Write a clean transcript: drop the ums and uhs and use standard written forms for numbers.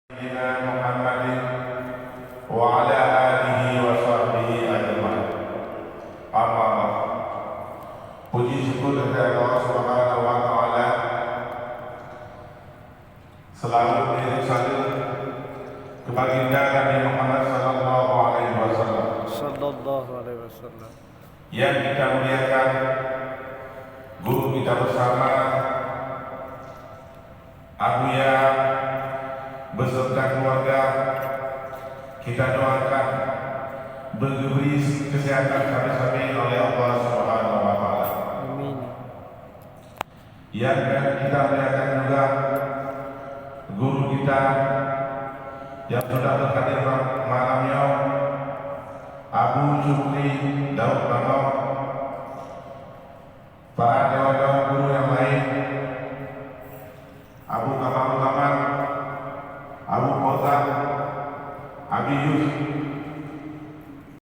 Sayyidina Muhammadin wa ala alihi wa sahbihi ajma'in. Amma ba'd. Puji syukur kepada Allah Subhanahu wa taala. Selalu beriring salam kepada Nabi Muhammad sallallahu alaihi wasallam. Yang kita muliakan, guru kita bersama Abuya beserta keluarga, kita doakan diberi kesehatan sampai oleh Allah Subhanahu wa taala. Amin. Yang kita muliakan juga guru kita yang sudah berhadir malamnya, Abu Syukri Daud Bano, para dewan-dewan guru yang lain, Abu Kamal Taman, Abu Kota, Abi Yusuf,